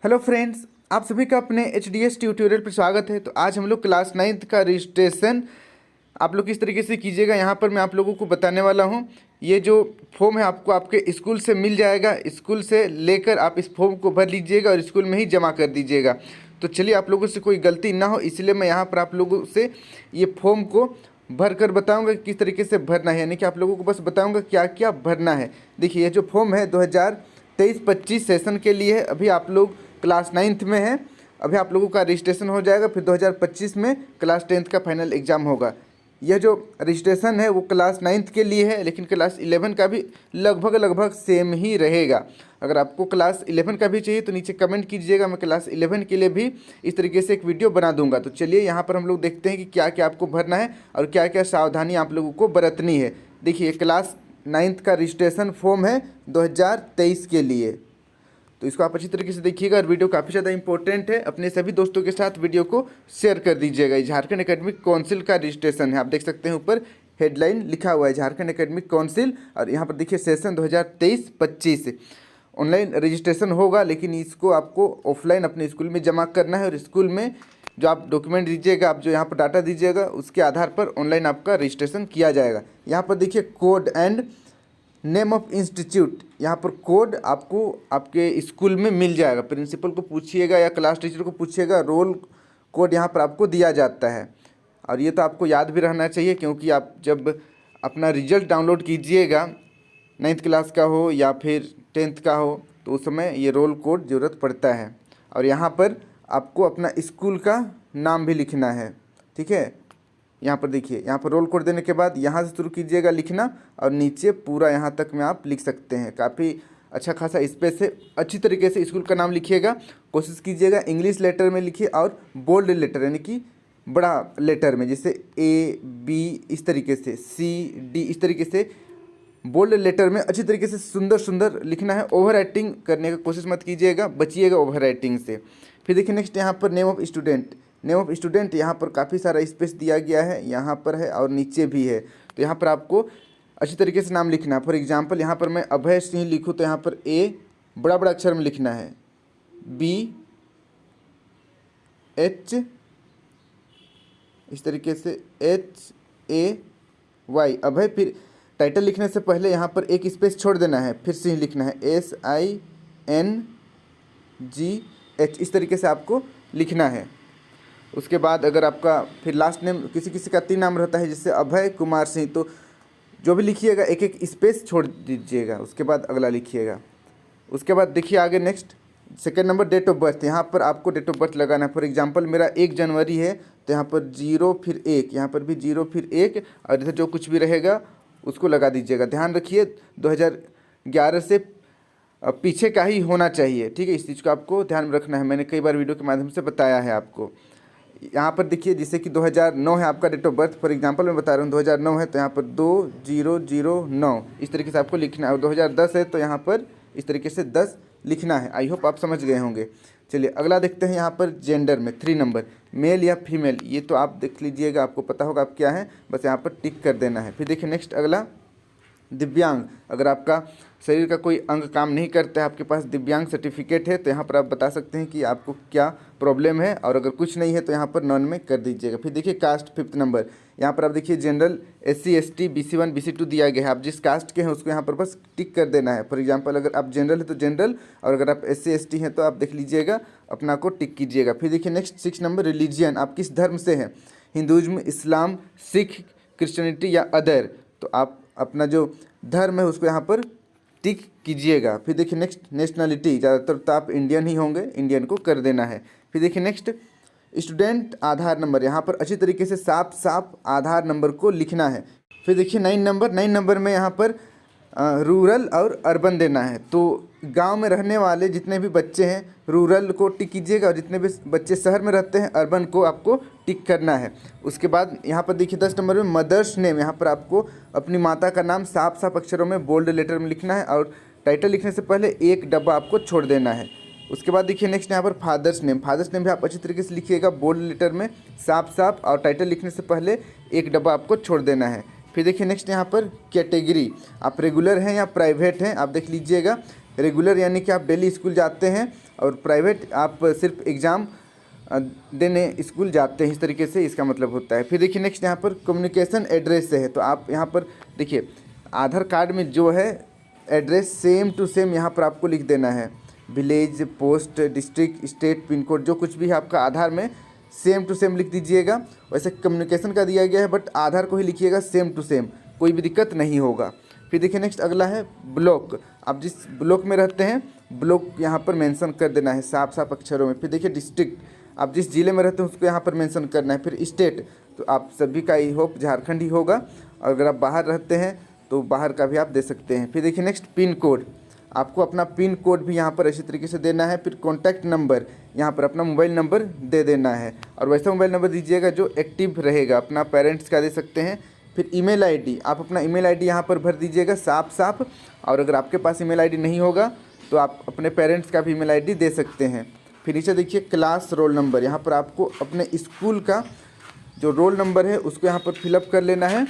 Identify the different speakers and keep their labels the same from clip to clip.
Speaker 1: Hello friends, आप सभी का अपने HDS ट्यूटोरियल पर स्वागत है। तो आज हम लोग क्लास 9th का रजिस्ट्रेशन आप लोग किस तरीके से कीजिएगा यहाँ पर मैं आप लोगों को बताने वाला हूँ। ये जो फॉर्म है आपको आपके स्कूल से मिल जाएगा। स्कूल से लेकर आप इस फॉर्म को भर लीजिएगा और स्कूल में ही जमा कर दीजिएगा। तो चलिए, आप लोगों से कोई गलती ना हो इसलिए मैं यहाँ पर आप लोगों से ये फॉर्म को भर कर बताऊँगा किस तरीके से भरना है, यानी कि आप लोगों को बस बताऊँगा क्या क्या भरना है। देखिए, ये जो फॉर्म है 2023-25 सेशन के लिए है। अभी आप लोग क्लास 9th में है, अभी आप लोगों का रजिस्ट्रेशन हो जाएगा, फिर 2025 में क्लास 10th का फाइनल एग्ज़ाम होगा। यह जो रजिस्ट्रेशन है वो क्लास 9th के लिए है, लेकिन क्लास 11 का भी लगभग सेम ही रहेगा। अगर आपको क्लास 11 का भी चाहिए तो नीचे कमेंट कीजिएगा, मैं क्लास 11 के लिए भी इस तरीके से एक वीडियो बना दूंगा। तो चलिए, यहाँ पर हम लोग देखते हैं कि क्या क्या आपको भरना है और क्या क्या सावधानी आप लोगों को बरतनी है। देखिए, क्लास 9th का रजिस्ट्रेशन फॉर्म है 2023 के लिए, तो इसको आप अच्छी तरीके से देखिएगा और वीडियो काफ़ी ज़्यादा इंपॉर्टेंट है। अपने सभी दोस्तों के साथ वीडियो को शेयर कर दीजिएगा। झारखंड एकेडमिक काउंसिल का रजिस्ट्रेशन है, आप देख सकते हैं ऊपर हेडलाइन लिखा हुआ है झारखंड एकेडमिक काउंसिल, और यहाँ पर देखिए सेशन 2023-25 ऑनलाइन रजिस्ट्रेशन होगा, लेकिन इसको आपको ऑफलाइन अपने स्कूल में जमा करना है और स्कूल में जो आप डॉक्यूमेंट दीजिएगा, आप जो यहाँ पर डाटा दीजिएगा उसके आधार पर ऑनलाइन आपका रजिस्ट्रेशन किया जाएगा। यहाँ पर देखिए code and name of institute, यहाँ पर कोड आपको आपके स्कूल में मिल जाएगा। प्रिंसिपल को पूछिएगा या क्लास टीचर को पूछिएगा, रोल कोड यहाँ पर आपको दिया जाता है। और ये तो आपको याद भी रहना चाहिए, क्योंकि आप जब अपना रिजल्ट डाउनलोड कीजिएगा 9th क्लास का हो या फिर 10th का हो, तो उस समय ये रोल कोड ज़रूरत पड़ता है। और यहाँ पर आपको अपना स्कूल का नाम भी लिखना है, ठीक है। यहाँ पर देखिए, यहाँ पर रोल कोड देने के बाद यहाँ से शुरू कीजिएगा लिखना, और नीचे पूरा यहाँ तक में आप लिख सकते हैं। काफ़ी अच्छा खासा स्पेस है, अच्छी तरीके से स्कूल का नाम लिखिएगा। कोशिश कीजिएगा इंग्लिश लेटर में लिखिए और बोल्ड लेटर यानी कि बड़ा लेटर में, जैसे A B इस तरीके से, C D इस तरीके से बोल्ड लेटर में अच्छी तरीके से सुंदर लिखना है। ओवर राइटिंग करने का कोशिश मत कीजिएगा, बचिएगा ओवर राइटिंग से। फिर देखिए नेक्स्ट, यहाँ पर name of student, name of student यहाँ पर काफ़ी सारा स्पेस दिया गया है, यहाँ पर है और नीचे भी है। तो यहाँ पर आपको अच्छी तरीके से नाम लिखना है। फॉर एग्जांपल यहाँ पर मैं अभय सिंह लिखूँ तो यहाँ पर A बड़ा अक्षर में लिखना है, B H इस तरीके से HAY अभय। फिर टाइटल लिखने से पहले यहाँ पर एक स्पेस छोड़ देना है, फिर सिंह लिखना है SINGH इस तरीके से आपको लिखना है। उसके बाद अगर आपका फिर लास्ट नेम, किसी का 3 नाम रहता है जैसे अभय कुमार सिंह, तो जो भी लिखिएगा एक स्पेस छोड़ दीजिएगा, उसके बाद अगला लिखिएगा। उसके बाद देखिए आगे next, second number date of birth, यहाँ पर आपको डेट ऑफ बर्थ लगाना है। फॉर एग्जांपल मेरा 1 जनवरी है तो यहाँ पर 0 फिर 1, यहाँ पर भी 0 फिर 1, और इधर जो कुछ भी रहेगा उसको लगा दीजिएगा। ध्यान रखिए 2011 से पीछे का ही होना चाहिए, ठीक है। इस चीज़ को आपको ध्यान में रखना है, मैंने कई बार वीडियो के माध्यम से बताया है आपको। यहाँ पर देखिए जैसे कि 2009 है आपका date of birth, for example मैं बता रहा हूँ 2009 है तो यहाँ पर 2009 इस तरीके से आपको लिखना है। और 2010 है तो यहाँ पर इस तरीके से 10 लिखना है। आई होप आप समझ गए होंगे। चलिए अगला देखते हैं। यहाँ पर जेंडर में 3 नंबर, मेल या फीमेल, ये तो आप देख लीजिएगा, आपको पता होगा आप क्या है, बस यहाँ पर टिक कर देना है। फिर देखिए नेक्स्ट अगला, दिव्यांग, अगर आपका शरीर का कोई अंग काम नहीं करता है, आपके पास दिव्यांग सर्टिफिकेट है, तो यहाँ पर आप बता सकते हैं कि आपको क्या प्रॉब्लम है, और अगर कुछ नहीं है तो यहाँ पर नॉन में कर दीजिएगा। फिर देखिए कास्ट 5th नंबर, यहाँ पर आप देखिए general SC ST BC1 BC2 दिया गया है, आप जिस कास्ट के हैं उसको यहाँ पर बस टिक कर देना है। फॉर एग्जांपल अगर आप जनरल है तो जनरल, और अगर आप SC ST हैं तो आप देख लीजिएगा अपना को टिक कीजिएगा। फिर देखिए नेक्स्ट 6 नंबर, रिलीजियन, आप किस धर्म से हैं, हिंदुज़्म, इस्लाम, सिख, क्रिश्चियनिटी या अदर, तो आप अपना जो धर्म है उसको यहाँ पर टिक कीजिएगा। फिर देखिए नेक्स्ट नेशनलिटी, ज़्यादातर तो आप इंडियन ही होंगे, इंडियन को कर देना है। फिर देखिए नेक्स्ट स्टूडेंट आधार नंबर, यहाँ पर अच्छी तरीके से साफ आधार नंबर को लिखना है। फिर देखिए 9 नंबर में यहाँ पर रूरल और अर्बन देना है, तो गांव में रहने वाले जितने भी बच्चे हैं रूरल को टिक कीजिएगा, और जितने भी बच्चे शहर में रहते हैं अर्बन को आपको टिक करना है। उसके बाद यहाँ पर देखिए 10 नंबर में मदर्स नेम, यहाँ पर आपको अपनी माता का नाम साफ अक्षरों में बोल्ड लेटर में लिखना है, और टाइटल लिखने से पहले एक डब्बा आपको छोड़ देना है। उसके बाद देखिए नेक्स्ट यहाँ पर फादर्स नेम भी आप अच्छी तरीके से लिखिएगा बोल्ड लेटर में साफ, और टाइटल लिखने से पहले एक डब्बा आपको छोड़ देना है। फिर देखिए नेक्स्ट यहाँ पर कैटेगरी, आप रेगुलर हैं या प्राइवेट हैं, आप देख लीजिएगा। रेगुलर यानी कि आप डेली स्कूल जाते हैं और प्राइवेट आप सिर्फ एग्ज़ाम देने स्कूल जाते हैं, इस तरीके से इसका मतलब होता है। फिर देखिए नेक्स्ट यहाँ पर कम्युनिकेशन एड्रेस से है, तो आप यहाँ पर देखिए आधार कार्ड में जो है एड्रेस सेम टू सेम यहाँ पर आपको लिख देना है। Village, post, district, state, pin code जो कुछ भी है आपका आधार में सेम टू सेम लिख दीजिएगा। वैसे कम्युनिकेशन का दिया गया है बट आधार को ही लिखिएगा सेम टू सेम, कोई भी दिक्कत नहीं होगा। फिर देखिए नेक्स्ट अगला है ब्लॉक। आप जिस ब्लॉक में रहते हैं ब्लॉक यहाँ पर मेंशन कर देना है साफ साफ अक्षरों में। फिर देखिए डिस्ट्रिक्ट, आप जिस ज़िले में रहते हैं उसको यहाँ पर मेंशन करना है। फिर स्टेट, तो आप सभी का आई होप झारखंड ही होगा, और अगर आप बाहर रहते हैं तो बाहर का भी आप दे सकते हैं। फिर देखिए नेक्स्ट पिन कोड, आपको अपना पिन कोड भी यहाँ पर अच्छी तरीके से देना है। फिर कॉन्टैक्ट नंबर, यहाँ पर अपना मोबाइल नंबर दे देना है, और वैसा मोबाइल नंबर दीजिएगा जो एक्टिव रहेगा, अपना पेरेंट्स का दे सकते हैं। फिर ईमेल आईडी, आप अपना ईमेल आईडी यहाँ पर भर दीजिएगा साफ साफ, और अगर आपके पास ईमेल आईडी नहीं होगा तो आप अपने पेरेंट्स का भी ईमेल आईडी दे सकते हैं। फिर नीचे देखिए क्लास रोल नंबर, यहाँ पर आपको अपने स्कूल का जो रोल नंबर है उसको यहाँ पर फिलअप कर लेना है।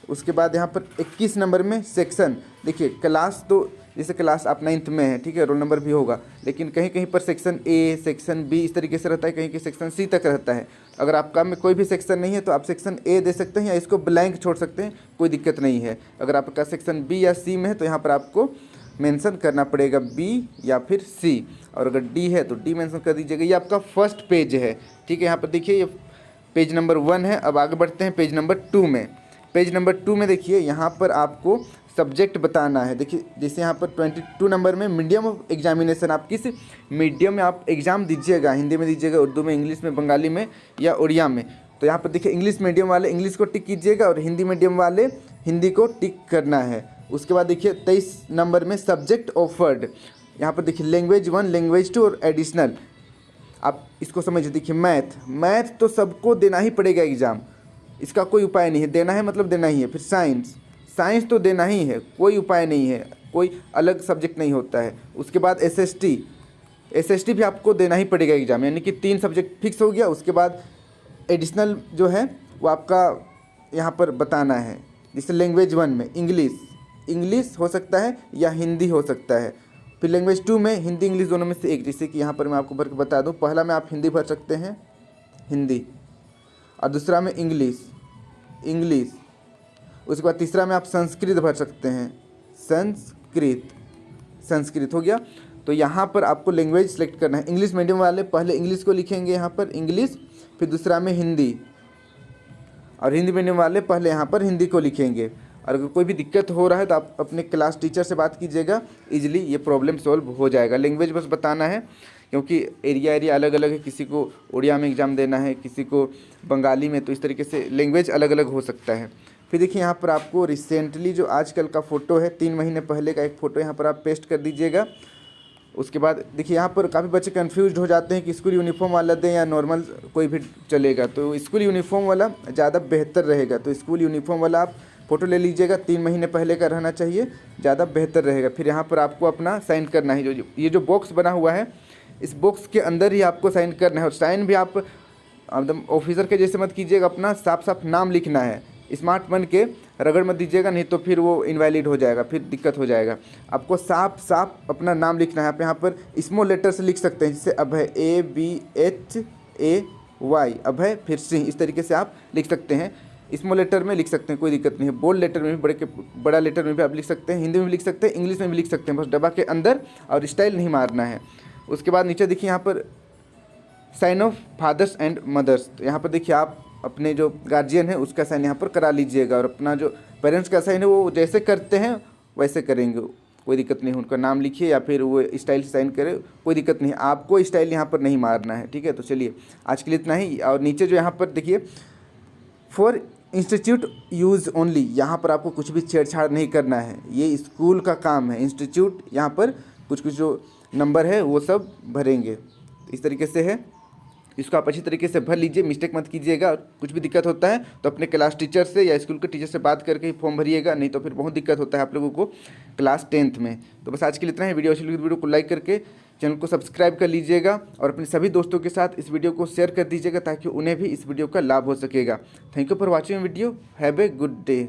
Speaker 1: उसके बाद यहाँ पर 21 नंबर में सेक्शन, देखिए क्लास तो जैसे क्लास आप 9th में है, ठीक है, रोल नंबर भी होगा, लेकिन कहीं कहीं पर सेक्शन ए, सेक्शन बी इस तरीके से रहता है, कहीं कहीं सेक्शन सी तक रहता है। अगर आपका में कोई भी सेक्शन नहीं है तो आप सेक्शन ए दे सकते हैं या इसको ब्लैंक छोड़ सकते हैं, कोई दिक्कत नहीं है। अगर आपका सेक्शन बी या सी में है तो यहाँ पर आपको मेंशन करना पड़ेगा बी या फिर सी, और अगर डी है तो डी मेंशन कर दीजिएगा। ये आपका फर्स्ट पेज है, ठीक है। यहाँ पर देखिए ये पेज नंबर 1 है। अब आगे बढ़ते हैं पेज नंबर 2 में। पेज नंबर 2 में देखिए यहाँ पर आपको सब्जेक्ट बताना है। देखिए जैसे यहाँ पर 22 नंबर में मीडियम ऑफ एग्जामिनेशन, आप किस मीडियम में आप एग्ज़ाम दीजिएगा, हिंदी में दीजिएगा, उर्दू में, इंग्लिश में, बंगाली में या उड़िया में। तो यहाँ पर देखिए इंग्लिश मीडियम वाले इंग्लिश को टिक कीजिएगा और हिंदी मीडियम वाले हिंदी को टिक करना है। उसके बाद देखिए 23 नंबर में सब्जेक्ट ऑफर्ड, यहाँ पर देखिए लैंग्वेज 1, लैंग्वेज 2 और एडिशनल। आप इसको समझिए, देखिए मैथ तो सबको देना ही पड़ेगा एग्ज़ाम, इसका कोई उपाय नहीं है, देना है मतलब देना ही है। फिर साइंस तो देना ही है, कोई उपाय नहीं है, कोई अलग सब्जेक्ट नहीं होता है। उसके बाद एसएसटी भी आपको देना ही पड़ेगा एग्ज़ाम, यानी कि 3 सब्जेक्ट फिक्स हो गया। उसके बाद एडिशनल जो है वो आपका यहाँ पर बताना है। जैसे लैंग्वेज 1 में इंग्लिश हो सकता है या हिंदी हो सकता है। फिर लैंग्वेज 2 में हिंदी इंग्लिश दोनों में से एक, जैसे कि यहाँ पर मैं आपको भर के बता दूँ। पहला में आप हिंदी भर सकते हैं, हिंदी, और दूसरा में इंग्लिश। उसके बाद तीसरा में आप संस्कृत भर सकते हैं, संस्कृत हो गया। तो यहाँ पर आपको लैंग्वेज सेलेक्ट करना है। इंग्लिश मीडियम वाले पहले इंग्लिश को लिखेंगे यहाँ पर इंग्लिश, फिर दूसरा में हिंदी, और हिंदी मीडियम वाले पहले यहाँ पर हिंदी को लिखेंगे। और अगर कोई भी दिक्कत हो रहा है तो आप अपने क्लास टीचर से बात कीजिएगा, इजीली ये प्रॉब्लम सॉल्व हो जाएगा। लैंग्वेज बस बताना है, क्योंकि एरिया अलग अलग है, किसी को उड़िया में एग्ज़ाम देना है, किसी को बंगाली में, तो इस तरीके से लैंग्वेज अलग अलग हो सकता है। फिर देखिए यहाँ पर आपको रिसेंटली जो आजकल का फ़ोटो है, 3 महीने पहले का एक फ़ोटो यहाँ पर आप पेस्ट कर दीजिएगा। उसके बाद देखिए यहाँ पर काफ़ी बच्चे कंफ्यूज हो जाते हैं कि स्कूल यूनिफॉर्म वाला दें या नॉर्मल कोई भी चलेगा, तो स्कूल यूनिफॉर्म वाला ज़्यादा बेहतर रहेगा। तो स्कूल यूनिफॉर्म वाला आप फ़ोटो ले लीजिएगा, 3 महीने पहले का रहना चाहिए, ज़्यादा बेहतर रहेगा। फिर यहाँ पर आपको अपना साइन करना है। ये जो बॉक्स बना हुआ है, इस बॉक्स के अंदर ही आपको साइन करना है, और साइन भी आप एकदम ऑफिसर के जैसे मत कीजिएगा, अपना साफ साफ नाम लिखना है। स्मार्ट बन के रगड़ मत दीजिएगा, नहीं तो फिर वो इनवैलिड हो जाएगा, फिर दिक्कत हो जाएगा। आपको साफ साफ अपना नाम लिखना है। आप यहाँ पर स्मॉल लेटर से लिख सकते हैं, जैसे अभय, ABHAY, अभय, फिर सिंह, इस तरीके से आप लिख सकते हैं। स्मॉल लेटर में लिख सकते हैं, कोई दिक्कत नहीं है। बोल्ड लेटर में भी, बड़ा लेटर में भी आप लिख सकते हैं, हिंदी में भी लिख सकते हैं, इंग्लिश में भी लिख सकते हैं, बस डब्बा के अंदर, और स्टाइल नहीं मारना है। उसके बाद नीचे देखिए यहाँ पर sign of fathers and mothers, तो यहाँ पर देखिए आप अपने जो गार्जियन है उसका साइन यहाँ पर करा लीजिएगा, और अपना जो पेरेंट्स का साइन है वो जैसे करते हैं वैसे करेंगे, कोई दिक्कत नहीं है। उनका नाम लिखिए या फिर वो स्टाइल से साइन करे, कोई दिक्कत नहीं है, आपको स्टाइल यहाँ पर नहीं मारना है, ठीक है। तो चलिए आज के लिए इतना ही। और नीचे जो यहाँ पर देखिए फॉर इंस्टीट्यूट यूज़ ओनली, यहाँ पर आपको कुछ भी छेड़छाड़ नहीं करना है, ये स्कूल का काम है। इंस्टीट्यूट यहाँ पर कुछ जो नंबर है वो सब भरेंगे, इस तरीके से है। इसको आप अच्छी तरीके से भर लीजिए, मिस्टेक मत कीजिएगा। कुछ भी दिक्कत होता है तो अपने क्लास टीचर से या स्कूल के टीचर से बात करके ही फॉर्म भरिएगा, नहीं तो फिर बहुत दिक्कत होता है आप लोगों को क्लास 10th में। तो बस आज के लिए इतना ही। वीडियो अच्छी लगी तो वीडियो को लाइक करके चैनल को सब्सक्राइब कर लीजिएगा, और अपने सभी दोस्तों के साथ इस वीडियो को शेयर कर दीजिएगा, ताकि उन्हें भी इस वीडियो का लाभ हो सकेगा। Thank you for watching video. Have a good day.